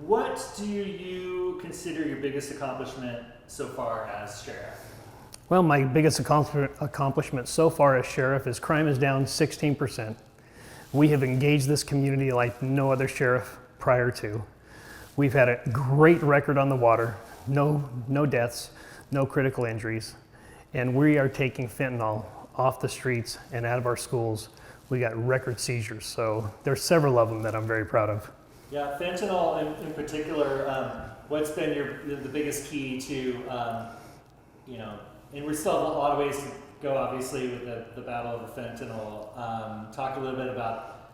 What do you consider your biggest accomplishment so far as sheriff? Well, my biggest accomplishment so far as sheriff is crime is down 16%. We have engaged this community like no other sheriff prior to. We've had a great record on the water, no deaths, no critical injuries, and we are taking fentanyl off the streets and out of our schools. We got record seizures, so there's several of them that I'm very proud of. Yeah, fentanyl in particular, what's been the biggest key to, and we still have a lot of ways to go, obviously, with the battle of the fentanyl. Talk a little bit about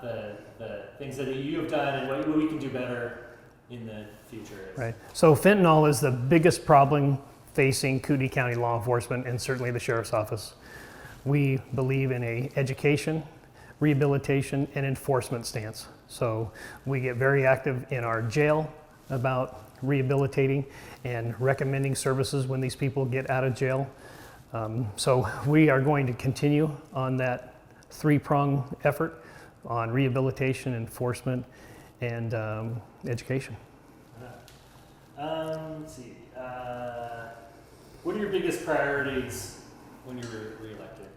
the things that you have done and what we can do better in the future. Right. So fentanyl is the biggest problem facing Kootenai County law enforcement and certainly the sheriff's office. We believe in a education, rehabilitation, and enforcement stance. So we get very active in our jail about rehabilitating and recommending services when these people get out of jail. So we are going to continue on that three-prong effort on rehabilitation, enforcement, and education. Let's see. What are your biggest priorities when you're reelected?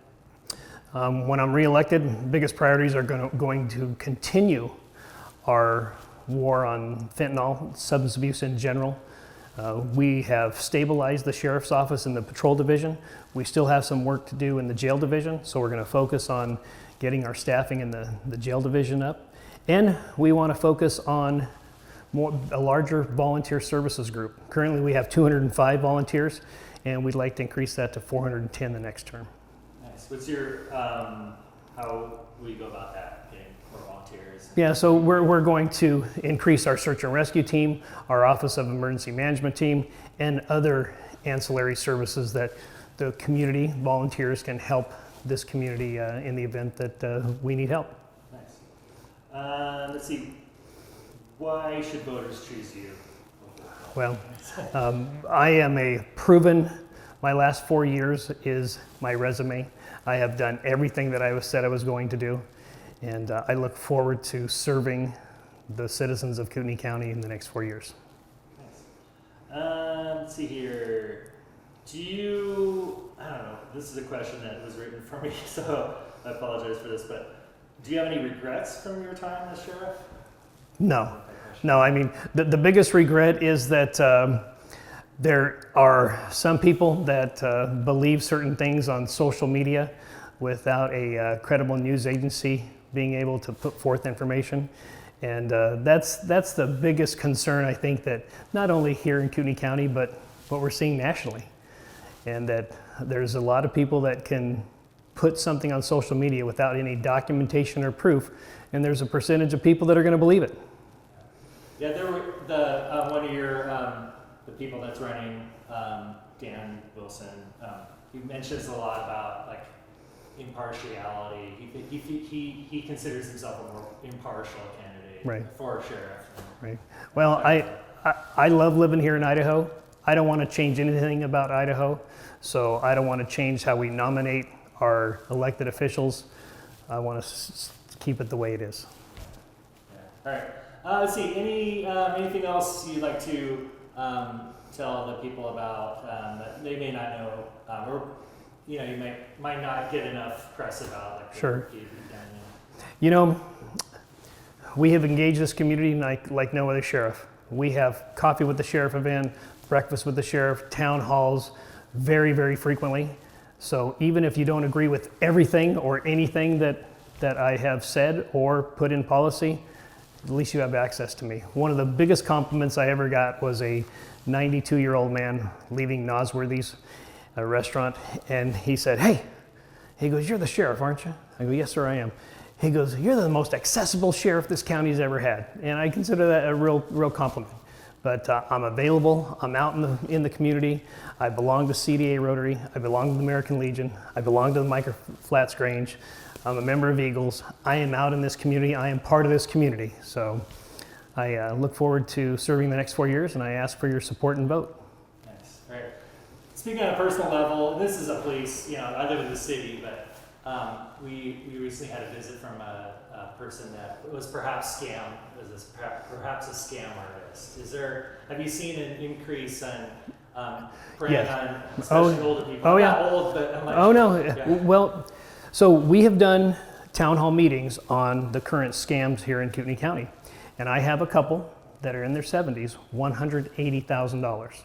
When I'm reelected, biggest priorities are going to continue our war on fentanyl, substance abuse in general. We have stabilized the sheriff's office in the patrol division. We still have some work to do in the jail division, so we're going to focus on getting our staffing in the jail division up. And we want to focus on a larger volunteer services group. Currently we have 205 volunteers, and we'd like to increase that to 410 the next term. Nice. What's your, how will you go about that, getting more volunteers? Yeah, so we're going to increase our search and rescue team, our Office of Emergency Management team, and other ancillary services that the community volunteers can help this community in the event that we need help. Nice. Let's see. Why should voters choose you? Well, I am a proven, my last 4 years is my resume. I have done everything that I said I was going to do, and I look forward to serving the citizens of Kootenai County in the next 4 years. Nice. Let's see here. I don't know, this is a question that was written for me, so I apologize for this, but do you have any regrets from your time as sheriff? No, I mean, the biggest regret is that there are some people that believe certain things on social media without a credible news agency being able to put forth information. And that's the biggest concern, I think, that not only here in Kootenai County, but what we're seeing nationally. And that there's a lot of people that can put something on social media without any documentation or proof, and there's a percentage of people that are going to believe it. Yeah, there were one of your the people that's running, Dan Wilson. He mentions a lot about like impartiality. He considers himself a more impartial candidate for sheriff. Right. Well, I love living here in Idaho. I don't want to change anything about Idaho, so I don't want to change how we nominate our elected officials. I want to keep it the way it is. Yeah. All right. Let's see. Anything else you'd like to tell the people about that they may not know, or you might not get enough press about? Like, sure. You know, we have engaged this community like no other sheriff. We have coffee with the sheriff event, breakfast with the sheriff, town halls, very, very frequently. So even if you don't agree with everything or anything that I have said or put in policy, at least you have access to me. One of the biggest compliments I ever got was a 92-year-old man leaving Nosworthy's restaurant, and he said, "Hey," he goes, "you're the sheriff, aren't you?" I go, "Yes, sir, I am." He goes, "You're the most accessible sheriff this county's ever had," and I consider that a real compliment. But I'm available. I'm out in the community. I belong to CDA Rotary. I belong to the American Legion. I belong to the Micro Flats Grange. I'm a member of Eagles. I am out in this community. I am part of this community. So I look forward to serving the next 4 years, and I ask for your support and vote. Nice. All right. Speaking on a personal level, this is a police. I live in the city, but we recently had a visit from a person that was perhaps scammed, perhaps a scam artist. Have you seen an increase on preying on especially older people? Oh, I'm yeah. not old, but I'm like, Oh, no. yeah. Well, so we have done town hall meetings on the current scams here in Kootenai County. And I have a couple that are in their 70s, $180,000.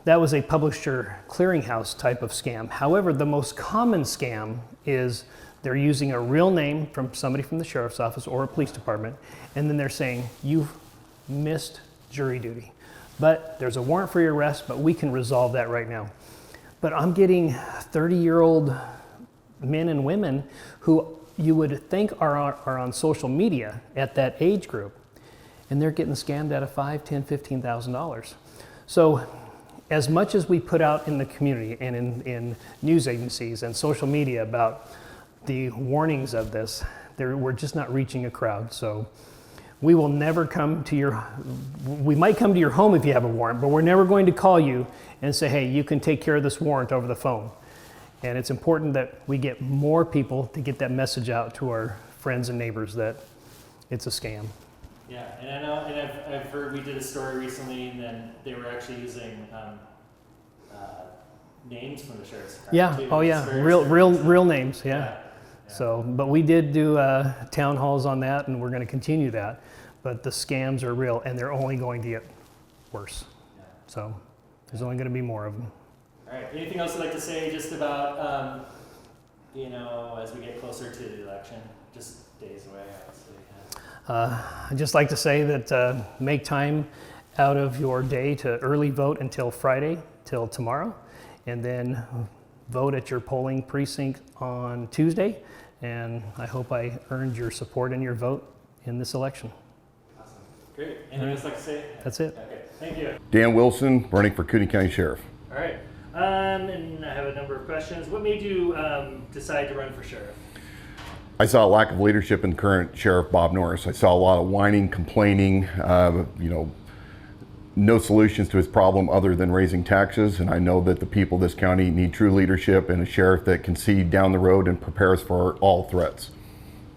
That was a publisher clearinghouse type of scam. However, the most common scam is they're using a real name from somebody from the sheriff's office or a police department, and then they're saying, you've missed jury duty. But there's a warrant for your arrest, but we can resolve that right now. But I'm getting 30-year-old men and women who you would think are on social media at that age group, and they're getting scammed out of $5,000, $10,000, $15,000. So as much as we put out in the community and in news agencies and social media about the warnings of this, we're just not reaching a crowd. So we will never come to we might come to your home if you have a warrant, but we're never going to call you and say, hey, you can take care of this warrant over the phone. And it's important that we get more people to get that message out to our friends and neighbors that it's a scam. Yeah, and I know, and I've heard, we did a story recently, and then they were actually using names from the sheriff's department. Yeah, too. oh yeah, It's very real names, yeah. Yeah. So, but we did do town halls on that, and we're going to continue that. But the scams are real, and they're only going to get worse. Yeah. So there's only going to be more of them. All right. Anything else you'd like to say just about, as we get closer to the election? Just days away, obviously. Yeah. I'd just like to say that make time out of your day to early vote until Friday, till tomorrow, and then vote at your polling precinct on Tuesday. And I hope I earned your support and your vote in this election. Awesome. Great. Anything else you'd like to say? That's it. Okay. Thank you. Dan Wilson, running for Kootenai County Sheriff. All right. And I have a number of questions. What made you decide to run for sheriff? I saw a lack of leadership in current Sheriff Bob Norris. I saw a lot of whining, complaining, no solutions to his problem other than raising taxes. And I know that the people of this county need true leadership and a sheriff that can see down the road and prepare us for all threats.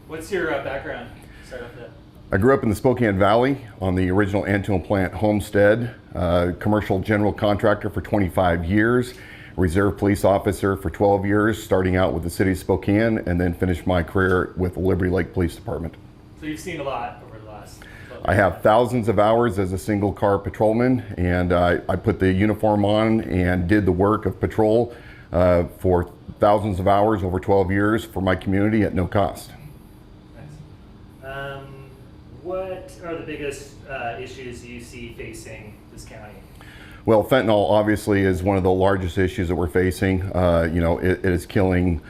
What's your background? Start with that. I grew up in the Spokane Valley on the original Antone plant homestead, commercial general contractor for 25 years, reserve police officer for 12 years, starting out with the city of Spokane, and then finished my career with the Liberty Lake Police Department. So you've seen a lot over the last 12 years. I have thousands of hours as a single car patrolman, and I put the uniform on and did the work of patrol for thousands of hours over 12 years for my community at no cost. Nice. What are the biggest issues you see facing this county? Well, fentanyl obviously is one of the largest issues that we're facing. It is killing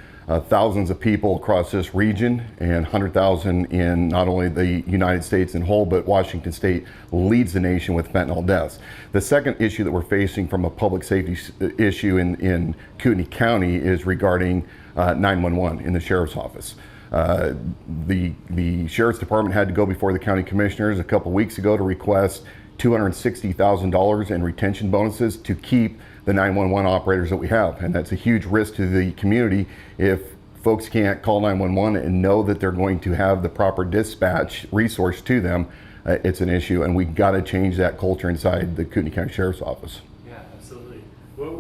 thousands of people across this region and 100,000 in not only the United States in whole, but Washington State leads the nation with fentanyl deaths. The second issue that we're facing from a public safety issue in Kootenai County is regarding 911 in the sheriff's office. The sheriff's department had to go before the county commissioners a couple weeks ago to request $260,000 in retention bonuses to keep the 911 operators that we have. And that's a huge risk to the community if folks can't call 911 and know that they're going to have the proper dispatch resource to them. It's an issue, and we've got to change that culture inside the Kootenai County Sheriff's Office. Yeah, absolutely. What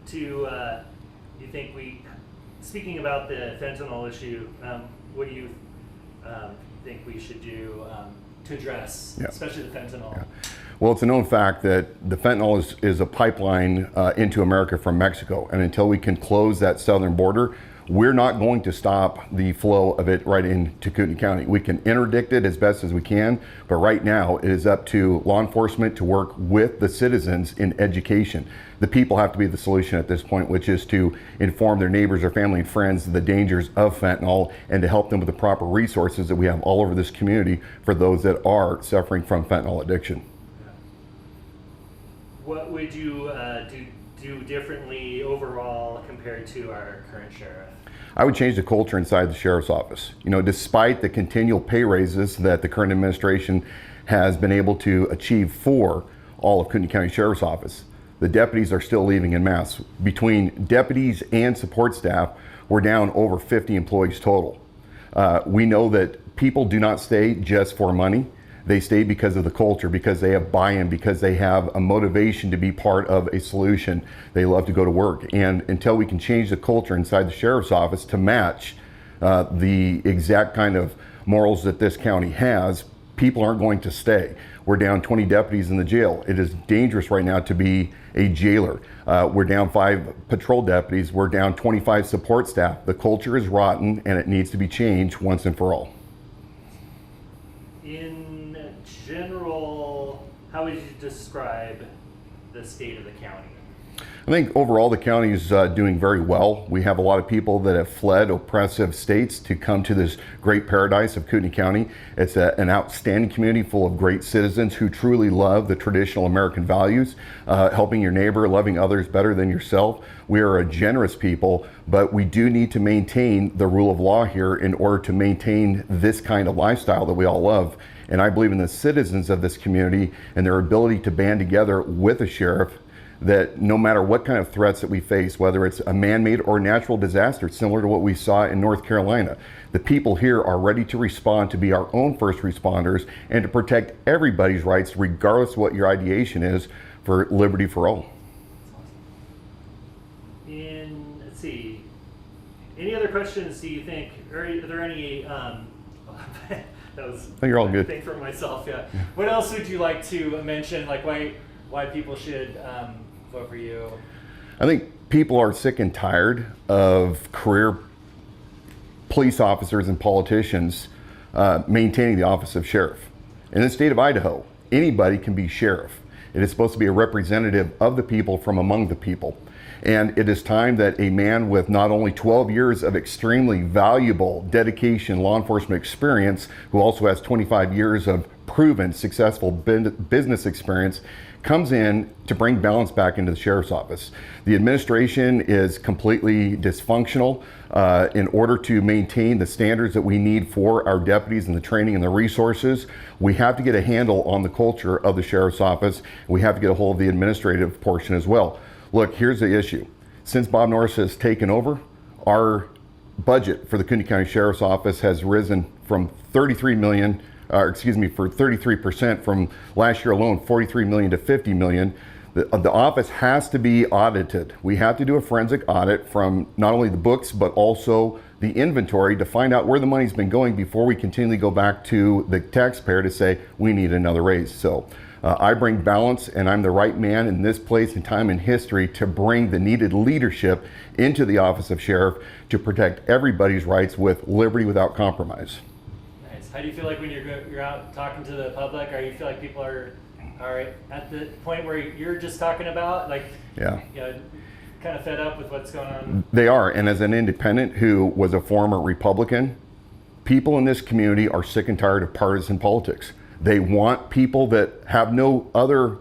do you think speaking about the fentanyl issue, what do you think we should do to address, especially the fentanyl? Yeah. Well, it's a known fact that the fentanyl is a pipeline into America from Mexico, and until we can close that southern border, we're not going to stop the flow of it right into Kootenai County. We can interdict it as best as we can, but right now it is up to law enforcement to work with the citizens in education. The people have to be the solution at this point, which is to inform their neighbors, their family and friends of the dangers of fentanyl and to help them with the proper resources that we have all over this community for those that are suffering from fentanyl addiction. What would you do differently overall compared to our current sheriff? I would change the culture inside the sheriff's office. Despite the continual pay raises that the current administration has been able to achieve for all of Kootenai County Sheriff's Office, the deputies are still leaving en masse. Between deputies and support staff, we're down over 50 employees total. We know that people do not stay just for money. They stay because of the culture, because they have buy-in, because they have a motivation to be part of a solution. They love to go to work. And until we can change the culture inside the sheriff's office to match the exact kind of morals that this county has, people aren't going to stay. We're down 20 deputies in the jail. It is dangerous right now to be a jailer. We're down 5 patrol deputies. We're down 25 support staff. The culture is rotten and it needs to be changed once and for all. In general, how would you describe the state of the county? I think overall the county is doing very well. We have a lot of people that have fled oppressive states to come to this great paradise of Kootenai County. It's an outstanding community full of great citizens who truly love the traditional American values, helping your neighbor, loving others better than yourself. We are a generous people, but we do need to maintain the rule of law here in order to maintain this kind of lifestyle that we all love. And I believe in the citizens of this community and their ability to band together with a sheriff, that no matter what kind of threats that we face, whether it's a man-made or natural disaster, similar to what we saw in North Carolina, the people here are ready to respond, to be our own first responders, and to protect everybody's rights, regardless of what your ideation is, for liberty for all. Let's see, any other questions do you think, or are there any, that was You're all good. a thing for myself, yeah. What else would you like to mention, like why people should vote for you? I think people are sick and tired of career police officers and politicians maintaining the office of sheriff. In the state of Idaho, anybody can be sheriff. It is supposed to be a representative of the people from among the people. And it is time that a man with not only 12 years of extremely valuable dedication, law enforcement experience, who also has 25 years of proven successful business experience, comes in to bring balance back into the sheriff's office. The administration is completely dysfunctional. In order to maintain the standards that we need for our deputies and the training and the resources, we have to get a handle on the culture of the sheriff's office. We have to get a hold of the administrative portion as well. Look, here's the issue. Since Bob Norris has taken over, our budget for the Kootenai County Sheriff's Office has risen from 33% from last year alone, 43 million to 50 million. The office has to be audited. We have to do a forensic audit from not only the books, but also the inventory to find out where the money's been going before we continually go back to the taxpayer to say, we need another raise. So I bring balance, and I'm the right man in this place and time in history to bring the needed leadership into the office of sheriff to protect everybody's rights with liberty without compromise. Nice. How do you feel like when you're out talking to the public? Or you feel like people are at the point where you're just talking about, like, Yeah. you know, kind of fed up with what's going on? They are, and as an independent who was a former Republican, people in this community are sick and tired of partisan politics. They want people that have no other,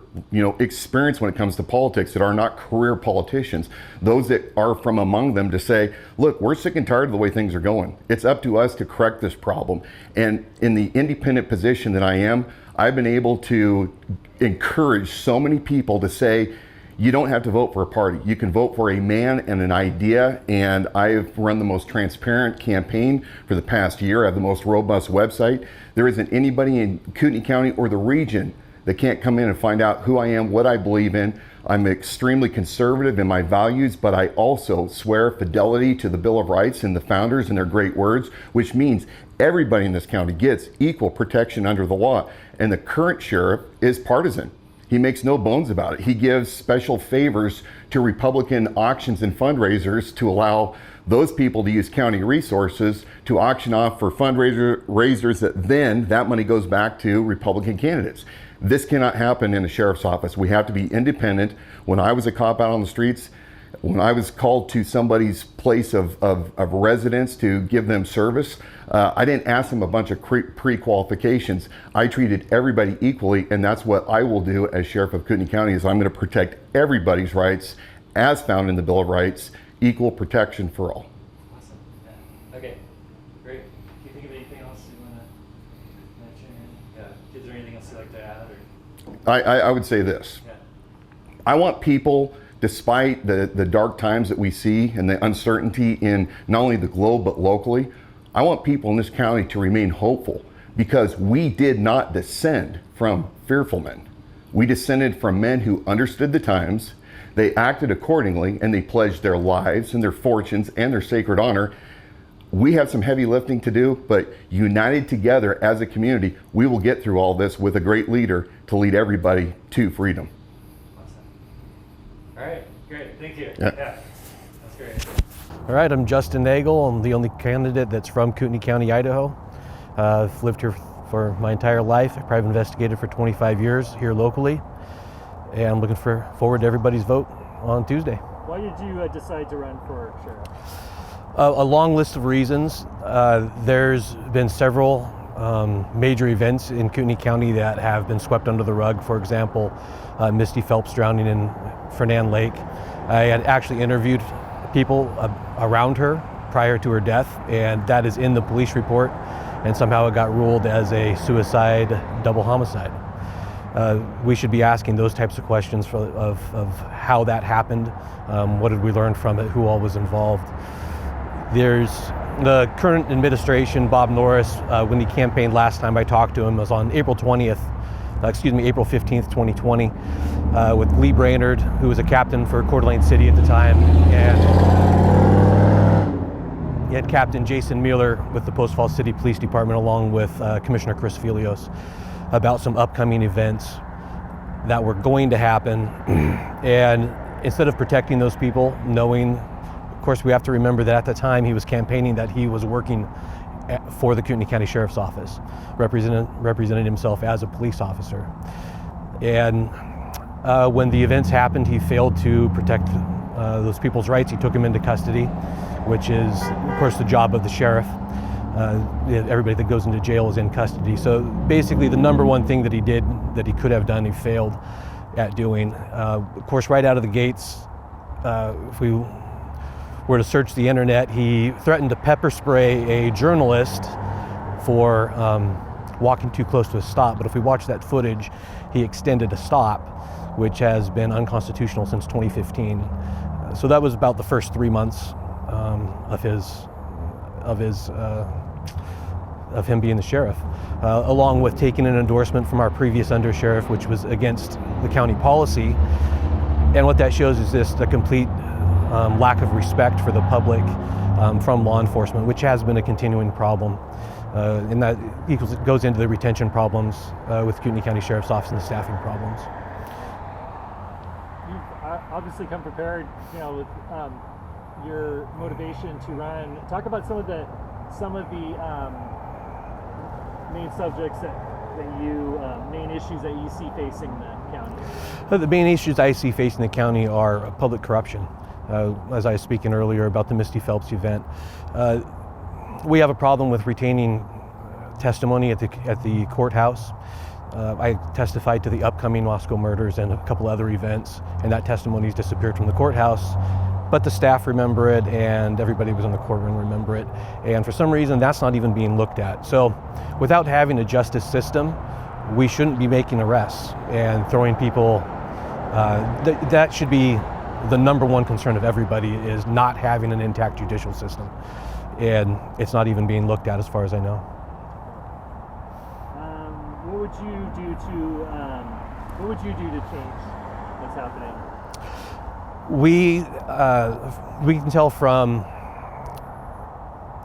experience when it comes to politics, that are not career politicians. Those that are from among them to say, look, we're sick and tired of the way things are going. It's up to us to correct this problem. And in the independent position that I am, I've been able to encourage so many people to say, you don't have to vote for a party. You can vote for a man and an idea. And I've run the most transparent campaign for the past year. I have the most robust website. There isn't anybody in Kootenai County or the region that can't come in and find out who I am, what I believe in. I'm extremely conservative in my values, but I also swear fidelity to the Bill of Rights and the founders and their great words, which means everybody in this county gets equal protection under the law. And the current sheriff is partisan. He makes no bones about it. He gives special favors to Republican auctions and fundraisers to allow those people to use county resources to auction off for fundraisers that money goes back to Republican candidates. This cannot happen in a sheriff's office. We have to be independent. When I was a cop out on the streets, when I was called to somebody's place of residence to give them service, I didn't ask them a bunch of pre-qualifications. I treated everybody equally, and that's what I will do as Sheriff of Kootenai County, is I'm going to protect everybody's rights as found in the Bill of Rights, equal protection for all. Awesome. Yeah. Okay. Great. Do you think of anything else you want to mention? Yeah. Is there anything else you'd like to add? Or? I would say this. Yeah. I want people, despite the dark times that we see and the uncertainty in not only the globe but locally, I want people in this county to remain hopeful, because we did not descend from fearful men. We descended from men who understood the times, they acted accordingly, and they pledged their lives and their fortunes and their sacred honor. We have some heavy lifting to do, but united together as a community, we will get through all this with a great leader to lead everybody to freedom. Awesome. All right, great, thank you. Yeah. That's great. All right, I'm Justin Nagel. I'm the only candidate that's from Kootenai County, Idaho. I've lived here for my entire life. I've private investigated for 25 years here locally, and I'm looking forward to everybody's vote on Tuesday. Why did you decide to run for sheriff? A long list of reasons. There's been several major events in Kootenai County that have been swept under the rug. For example, Misty Phelps drowning in Fernan Lake. I had actually interviewed people around her prior to her death, and that is in the police report, and somehow it got ruled as a suicide double homicide. We should be asking those types of questions of how that happened, what did we learn from it, who all was involved. There's the current administration, Bob Norris, when he campaigned last time I talked to him, was on April 15th, 2020, with Lee Brainerd, who was a captain for Coeur d'Alene City at the time, and he had Captain Jason Mueller with the Post Falls City Police Department, along with Commissioner Chris Felios, about some upcoming events that were going to happen. And instead of protecting those people, knowing, of course, we have to remember that at the time he was campaigning that he was working for the Kootenai County Sheriff's Office, representing himself as a police officer. And when the events happened, he failed to protect those people's rights. He took them into custody, which is, of course, the job of the sheriff. Everybody that goes into jail is in custody. So basically the number one thing that he did, that he could have done, he failed at doing. Of course, right out of the gates, if we were to search the internet, he threatened to pepper spray a journalist for walking too close to a stop. But if we watch that footage, he extended a stop, which has been unconstitutional since 2015. So that was about the first 3 months of him being the sheriff, along with taking an endorsement from our previous undersheriff, which was against the county policy. And what that shows is just a complete lack of respect for the public from law enforcement, which has been a continuing problem. And that goes into the retention problems with Kootenai County Sheriff's Office and the staffing problems. You've obviously come prepared, with your motivation to run. Talk about some of the main subjects main issues that you see facing the county. The main issues I see facing the county are public corruption. As I was speaking earlier about the Misty Phelps event, we have a problem with retaining testimony at the courthouse. I testified to the upcoming Moscow murders and a couple other events, and that testimony's disappeared from the courthouse. But the staff remember it, and everybody who was in the courtroom remember it. And for some reason, that's not even being looked at. So without having a justice system, we shouldn't be making arrests and throwing people. That should be the number one concern of everybody, is not having an intact judicial system. And it's not even being looked at as far as I know. What would you do to change what's happening? We can tell from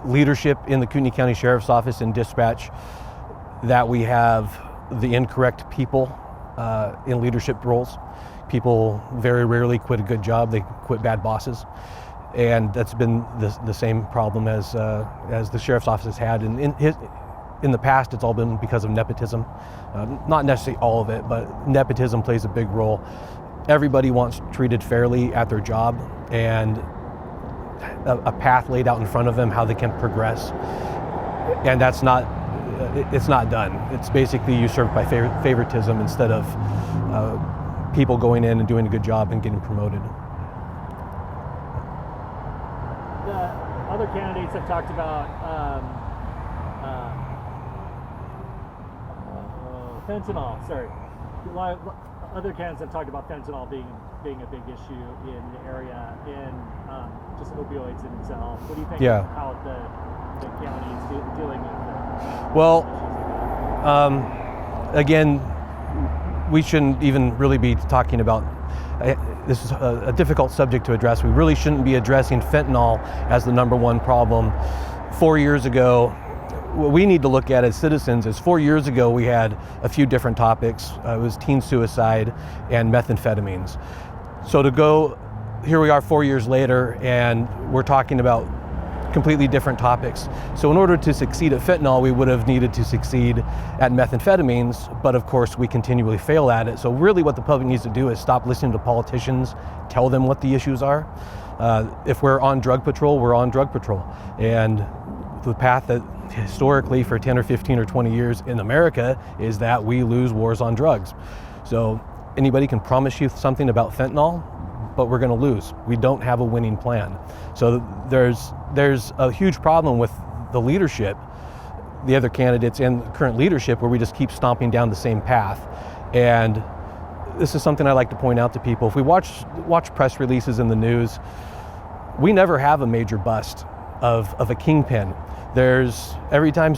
leadership in the Kootenai County Sheriff's Office and dispatch that we have the incorrect people in leadership roles. People very rarely quit a good job; they quit bad bosses, and that's been the same problem as the sheriff's office has had. And in the past, it's all been because of nepotism. Not necessarily all of it, but nepotism plays a big role. Everybody wants treated fairly at their job, and a path laid out in front of them how they can progress. And it's not done. It's basically usurped by favoritism instead of people going in and doing a good job and getting promoted. The other candidates have talked about fentanyl. Sorry. Other candidates have talked about fentanyl being a big issue in the area, and just opioids in itself. What do you think? Yeah. How the county is dealing with? Well, again, we shouldn't even really be talking about, this is a difficult subject to address. We really shouldn't be addressing fentanyl as the number one problem. 4 years ago, what we need to look at as citizens is 4 years ago we had a few different topics. It was teen suicide and methamphetamines. So here we are 4 years later and we're talking about completely different topics. So in order to succeed at fentanyl, we would have needed to succeed at methamphetamines, but of course we continually fail at it. So really what the public needs to do is stop listening to politicians, tell them what the issues are. If we're on drug patrol, we're on drug patrol. And the path that historically for 10 or 15 or 20 years in America is that we lose wars on drugs. So anybody can promise you something about fentanyl, but we're going to lose. We don't have a winning plan. So there's a huge problem with the leadership, the other candidates and the current leadership, where we just keep stomping down the same path. And this is something I like to point out to people. If we watch press releases in the news, we never have a major bust of a kingpin. Every time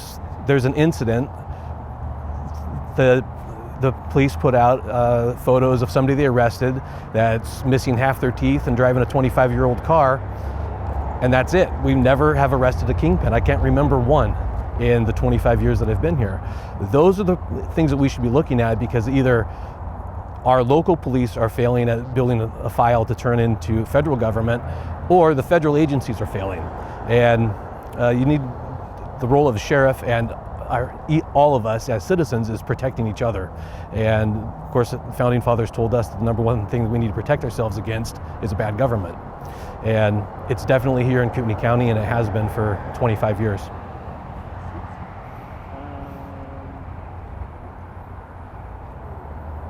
there's an incident, the police put out photos of somebody they arrested that's missing half their teeth and driving a 25-year-old car, and that's it. We never have arrested a kingpin. I can't remember one in the 25 years that I've been here. Those are the things that we should be looking at, because either our local police are failing at building a file to turn into federal government, or the federal agencies are failing. And you need the role of a sheriff, and all of us as citizens is protecting each other. And of course, the founding fathers told us that the number one thing that we need to protect ourselves against is a bad government. And it's definitely here in Kootenai County, and it has been for 25 years.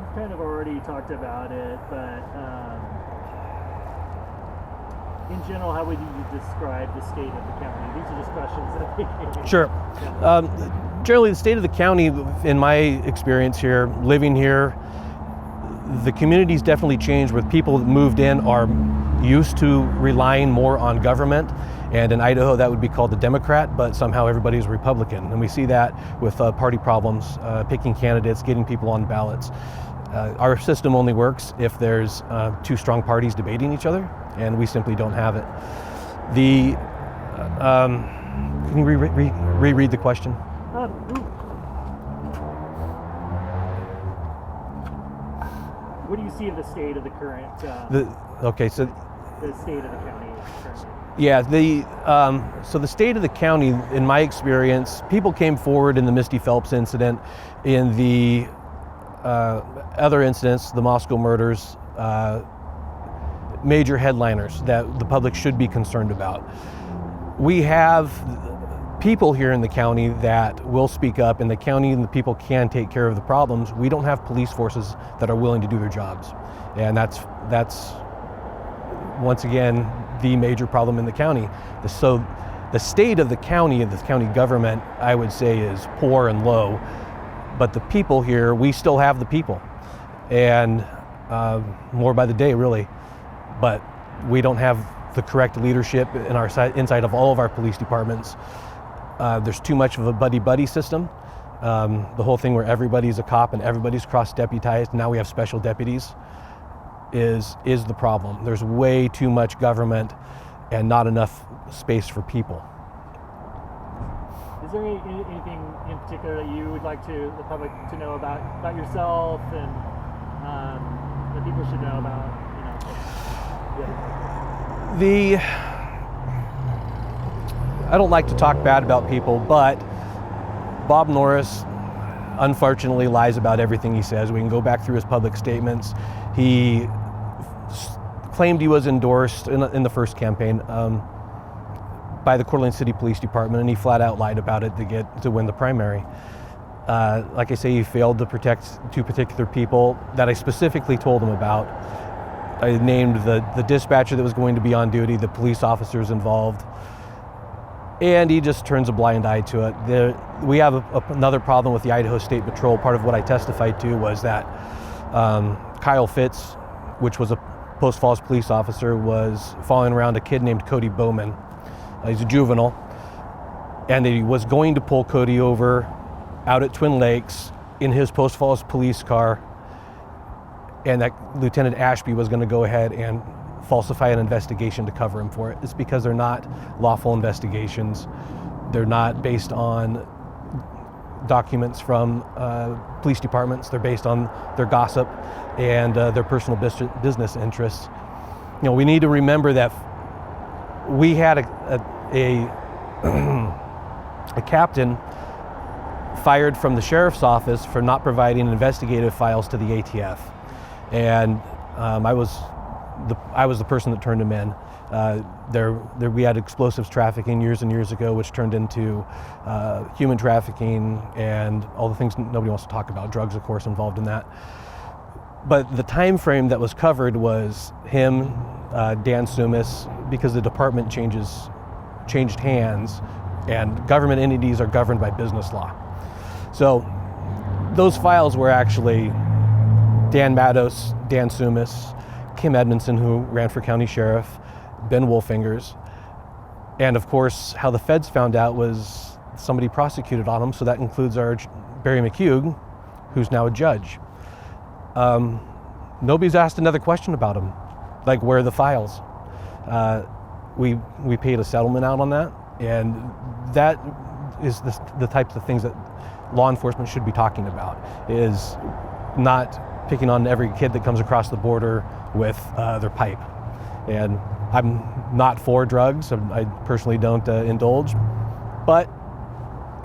We've kind of already talked about it, but in general, how would you describe the state of the county? These are just questions that we can. Sure. Generally, the state of the county, in my experience here, living here, the community's definitely changed, where people that moved in are used to relying more on government. And in Idaho, that would be called the Democrat, but somehow everybody's Republican. And we see that with party problems, picking candidates, getting people on ballots. Our system only works if there's two strong parties debating each other, and we simply don't have it. Can you reread the question? What do you see of the state of the current? The state of the county currently. Yeah, so the state of the county, in my experience, people came forward in the Misty Phelps incident, in the other incidents, the Moscow murders, major headliners that the public should be concerned about. We have people here in the county that will speak up, and the county and the people can take care of the problems. We don't have police forces that are willing to do their jobs. And that's once again, the major problem in the county. So the state of the county and the county government, I would say, is poor and low. But the people here, we still have the people. And more by the day, really. But we don't have the correct leadership in our inside of all of our police departments. There's too much of a buddy-buddy system. The whole thing where everybody's a cop and everybody's cross-deputized, now we have special deputies, is the problem. There's way too much government and not enough space for people. Is there anything in particular that you would like the public to know about yourself, and that people should know about, I don't like to talk bad about people, but Bob Norris unfortunately lies about everything he says. We can go back through his public statements. He claimed he was endorsed in the first campaign by the Coeur d'Alene City Police Department, and he flat out lied about it to win the primary. Like I say, he failed to protect two particular people that I specifically told him about. I named the dispatcher that was going to be on duty, the police officers involved, and he just turns a blind eye to it. We have another problem with the Idaho State Patrol. Part of what I testified to was that Kyle Fitz, which was a Post Falls police officer, was following around a kid named Cody Bowman. He's a juvenile. and that he was going to pull Cody over out at Twin Lakes in his Post Falls police car, and that Lieutenant Ashby was going to go ahead and falsify an investigation to cover him for it. It's because they're not lawful investigations. They're not based on documents from police departments. They're based on their gossip and their personal business interests. You know, we need to remember that we had a captain fired from the sheriff's office for not providing investigative files to the ATF, and I was the person that turned him in. We had explosives trafficking years and years ago, which turned into human trafficking and all the things nobody wants to talk about. Drugs, of course, involved in that. But the time frame that was covered was him, Dan Sumas, because the department changed hands, and government entities are governed by business law. So those files were actually Dan Matos, Dan Sumas, Kim Edmondson, who ran for county sheriff, Ben Wolfingers, and of course how the feds found out was somebody prosecuted on them, so that includes our Barry McHugh, who's now a judge. Nobody's asked another question about him, like where are the files? We paid a settlement out on that, and that is the types of things that law enforcement should be talking about, is not picking on every kid that comes across the border with their pipe. And I'm not for drugs. I personally don't indulge, but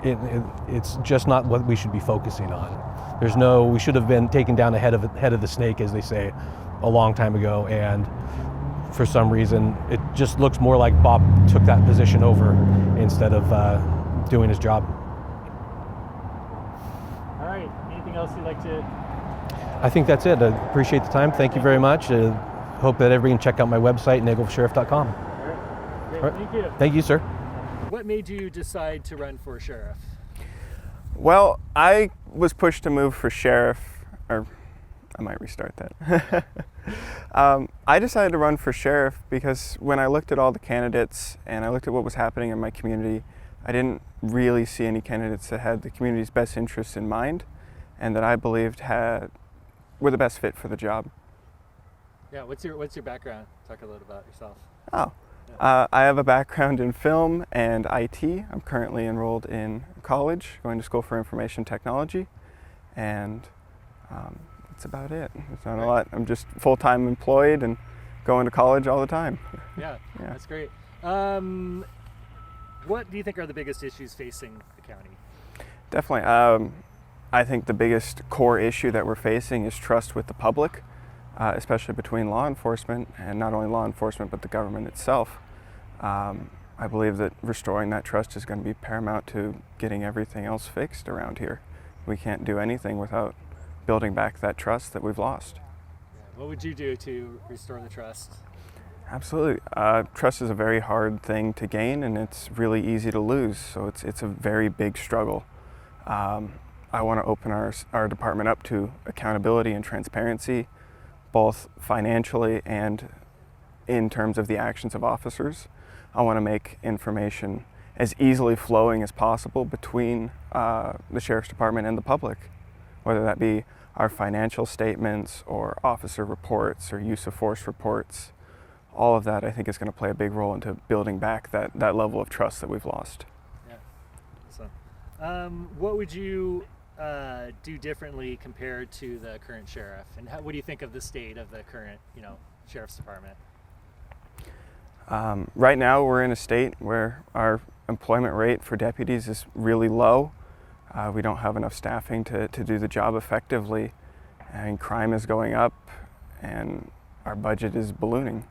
it's just not what we should be focusing on. We should have been taken down the head of the snake, as they say, a long time ago, and for some reason it just looks more like Bob took that position over instead of doing his job. All right, anything else you'd like to? I think that's it. I appreciate the time. Thank you very much. Hope that everybody can check out my website, nagelsheriff.com. All right, great. All right. Thank you. Thank you, sir. What made you decide to run for sheriff? Well, I was pushed to move for sheriff, or I might restart that. I decided to run for sheriff because when I looked at all the candidates and I looked at what was happening in my community, I didn't really see any candidates that had the community's best interests in mind and that I believed were the best fit for the job. Yeah, what's your background? Talk a little about yourself. I have a background in film and IT. I'm currently enrolled in college, going to school for information technology, and that's about it. It's not a lot. I'm just full-time employed and going to college all the time. Yeah, Yeah. That's great. What do you think are the biggest issues facing the county? Definitely. I think the biggest core issue that we're facing is trust with the public, especially between law enforcement, and not only law enforcement but the government itself. I believe that restoring that trust is going to be paramount to getting everything else fixed around here. We can't do anything without building back that trust that we've lost. What would you do to restore the trust? Absolutely. Trust is a very hard thing to gain, and it's really easy to lose, so it's a very big struggle. I want to open our department up to accountability and transparency, both financially and in terms of the actions of officers. I want to make information as easily flowing as possible between the Sheriff's Department and the public, whether that be our financial statements or officer reports or use of force reports. All of that, I think, is going to play a big role into building back that level of trust that we've lost. Yeah, awesome. What would you do differently compared to the current sheriff, and what do you think of the state of the current, Sheriff's Department? Right now, we're in a state where our employment rate for deputies is really low. We don't have enough staffing to do the job effectively, and crime is going up, and our budget is ballooning.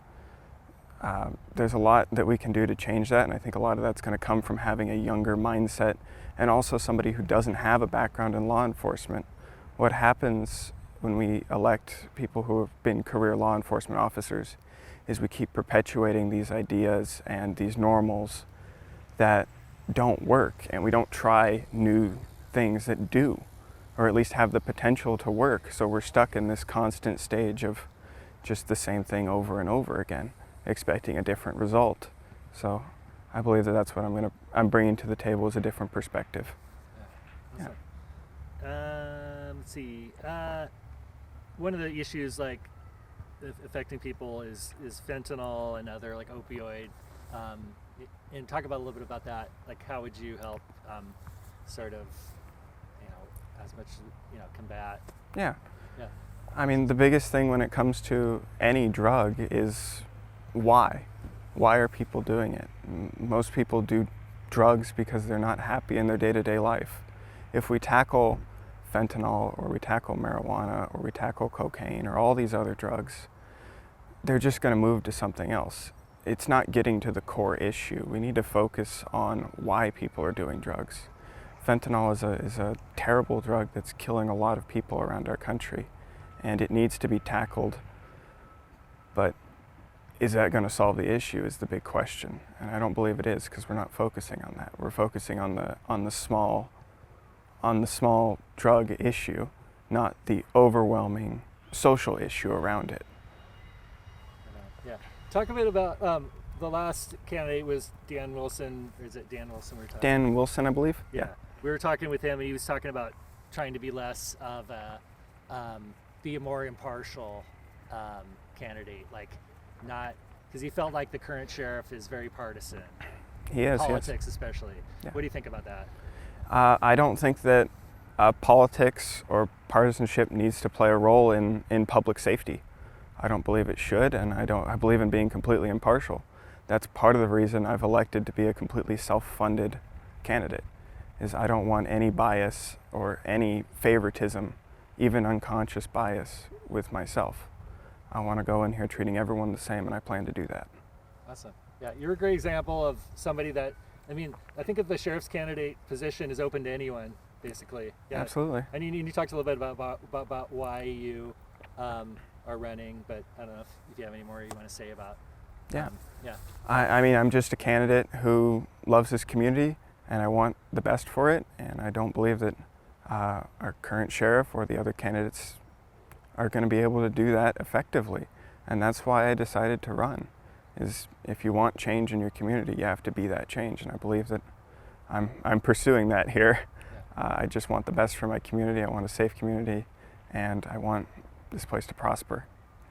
There's a lot that we can do to change that, and I think a lot of that's going to come from having a younger mindset and also somebody who doesn't have a background in law enforcement. What happens when we elect people who have been career law enforcement officers is we keep perpetuating these ideas and these normals that don't work, and we don't try new things that do, or at least have the potential to work. So we're stuck in this constant stage of just the same thing over and over again, expecting a different result. So I believe that that's what I'm going to I'm bringing to the table is a different perspective. Yeah. Let's see. One of the issues like affecting people is fentanyl and other like opioid. And talk about a little bit about that. Like, how would you help sort of, as much, combat? Yeah. Yeah. I mean, the biggest thing when it comes to any drug is why. Why are people doing it? Most people do drugs because they're not happy in their day-to-day life. If we tackle fentanyl, or we tackle marijuana, or we tackle cocaine, or all these other drugs, they're just going to move to something else. It's not getting to the core issue. We need to focus on why people are doing drugs. Fentanyl is a terrible drug that's killing a lot of people around our country, and it needs to be tackled. But is that going to solve the issue is the big question, and I don't believe it is, because we're not focusing on that. We're focusing on the small drug issue, not the overwhelming social issue around it. Yeah. Talk a bit about the last candidate was Dan Wilson, or is it Dan Wilson we're talking? Dan Wilson, I believe. Yeah. We were talking with him, and he was talking about trying to be less of be a more impartial candidate, like not, because he felt like the current sheriff is very partisan. He is. Politics, especially. Yeah. What do you think about that? I don't think that politics or partisanship needs to play a role in public safety. I don't believe it should, and I believe in being completely impartial. That's part of the reason I've elected to be a completely self-funded candidate, is I don't want any bias or any favoritism, even unconscious bias, with myself. I want to go in here treating everyone the same, and I plan to do that. Awesome. Yeah, you're a great example of somebody that, I think if the sheriff's candidate position is open to anyone, basically. Yeah. Absolutely. And you talked a little bit about why you are running, but I don't know if you have any more you want to say about. Yeah. Yeah. I'm just a candidate who loves this community, and I want the best for it, and I don't believe that our current sheriff or the other candidates are going to be able to do that effectively. And that's why I decided to run, is if you want change in your community, you have to be that change, and I believe that I'm pursuing that here. I just want the best for my community. I want a safe community, and I want this place to prosper.